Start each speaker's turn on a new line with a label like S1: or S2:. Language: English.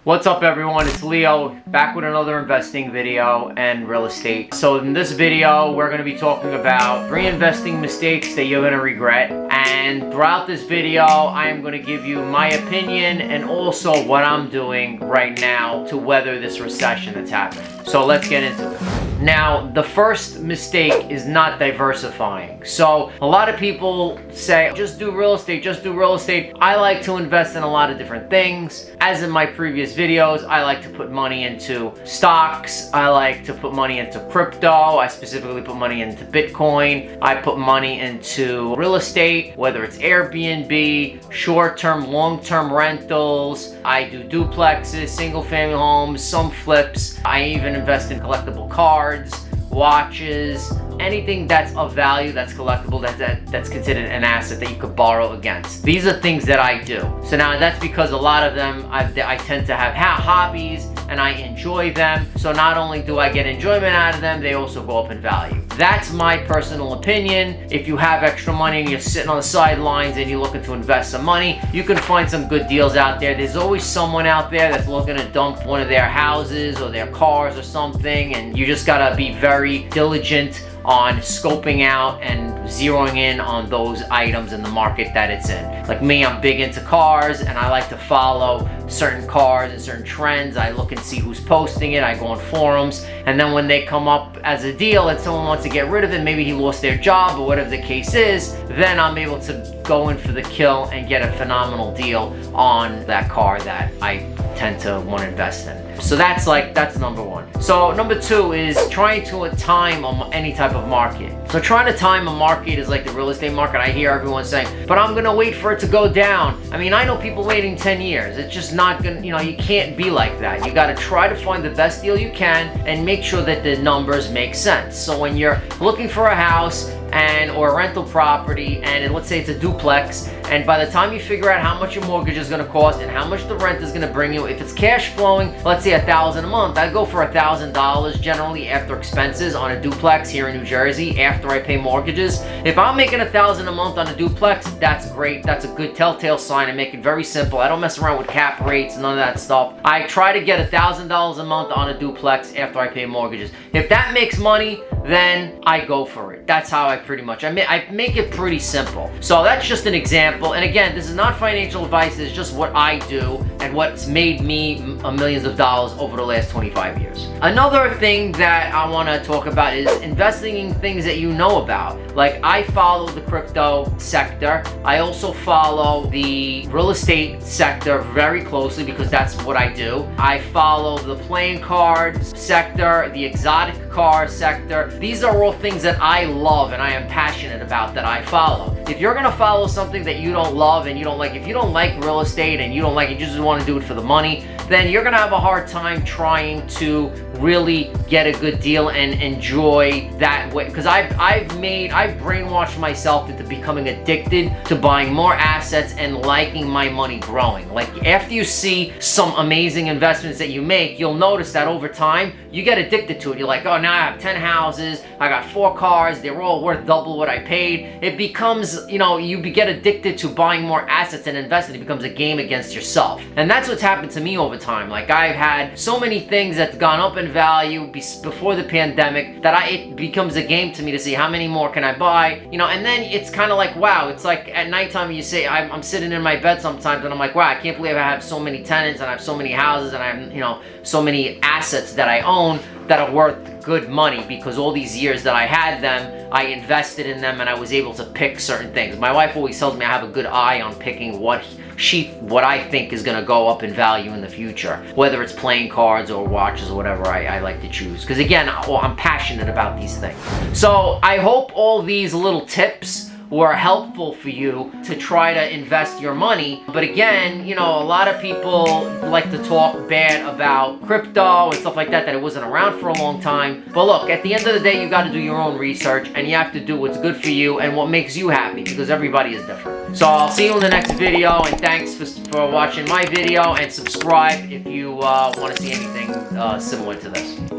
S1: What's up everyone, it's Leo, back with another investing video and real estate. So in this video, we're going to be talking about reinvesting mistakes that you're going to regret. And throughout this video, I am going to give you my opinion and also what I'm doing right now to weather this recession that's happening. So let's get into it. Now, the first mistake is not diversifying. So a lot of people say, just do real estate, just do real estate. I like to invest in a lot of different things. As in my previous videos, I like to put money into stocks. I like to put money into crypto. I specifically put money into Bitcoin. I put money into real estate, whether it's Airbnb, short-term, long-term rentals. I do duplexes, single-family homes, some flips. I even invest in collectible cards, watches, anything that's of value, that's collectible, that's considered an asset that you could borrow against. These are things that I do. So now that's because a lot of them, I tend to have hobbies and I enjoy them. So not only do I get enjoyment out of them, they also go up in value. That's my personal opinion. If you have extra money and you're sitting on the sidelines and you're looking to invest some money, you can find some good deals out there. There's always someone out there that's looking to dump one of their houses or their cars or something, and you just gotta be very diligent on scoping out and zeroing in on those items in the market that it's in. Like me, I'm big into cars and I like to follow certain cars and certain trends. I look and see who's posting it. I go on forums, and then when they come up as a deal and someone wants to get rid of it, maybe he lost their job or whatever the case is, then I'm able to go in for the kill and get a phenomenal deal on that car that I tend to want to invest in. So that's number one. So number two is trying to time any type of market. So trying to time a market is like the real estate market. I hear everyone saying, but I'm gonna wait for it to go down. I mean, I know people waiting 10 years. It's just not gonna, you can't be like that. You gotta try to find the best deal you can and make sure that the numbers make sense. So when you're looking for a house or a rental property, and let's say it's a duplex, and by the time you figure out how much your mortgage is going to cost and how much the rent is going to bring you, if it's cash flowing, let's say $1,000 a month, I go for $1,000 generally after expenses on a duplex here in New Jersey after I pay mortgages. If I'm making $1,000 a month on a duplex, that's great. That's a good telltale sign. I make it very simple. I don't mess around with cap rates, none of that stuff. I try to get $1,000 a month on a duplex after I pay mortgages. If that makes money, then I go for it. That's how I make it pretty simple. So that's just an example. And again, this is not financial advice. It's just what I do and what's made me millions of dollars over the last 25 years. Another thing that I want to talk about is investing in things that you know about. Like, I follow the crypto sector. I also follow the real estate sector very closely because that's what I do. I follow the playing cards sector, the exotic car sector. These are all things that I love and I am passionate about, that I follow. If you're gonna follow something that you don't love and you don't like, if you don't like real estate and you don't like it, you just want to do it for the money, then you're gonna have a hard time trying to really get a good deal and enjoy that way. Because I've brainwashed myself into becoming addicted to buying more assets and liking my money growing. Like, after you see some amazing investments that you make, you'll notice that over time you get addicted to it. You're like, oh, now I have 10 houses, I got 4 cars, they're all worth double what I paid. It becomes, you get addicted to buying more assets and investing. It becomes a game against yourself. And that's what's happened to me over time. Like, I've had so many things that's gone up in value before the pandemic that it becomes a game to me to see how many more can I buy, and then it's kind of like, wow, it's like at nighttime you say, I'm sitting in my bed sometimes and I'm like, wow, I can't believe I have so many tenants and I have so many houses and I have, so many assets that I own that are worth good money because all these years that I had them, I invested in them and I was able to pick certain things. My wife always tells me I have a good eye on picking what I think is going to go up in value in the future, whether it's playing cards or watches or whatever I like to choose. Because again, I'm passionate about these things. So I hope all these little tips were helpful for you to try to invest your money. But again, a lot of people like to talk bad about crypto and stuff like that it wasn't around for a long time. But look, at the end of the day, you got to do your own research and you have to do what's good for you and what makes you happy, because everybody is different. So I'll see you in the next video, and thanks for watching my video, and subscribe if you want to see anything similar to this.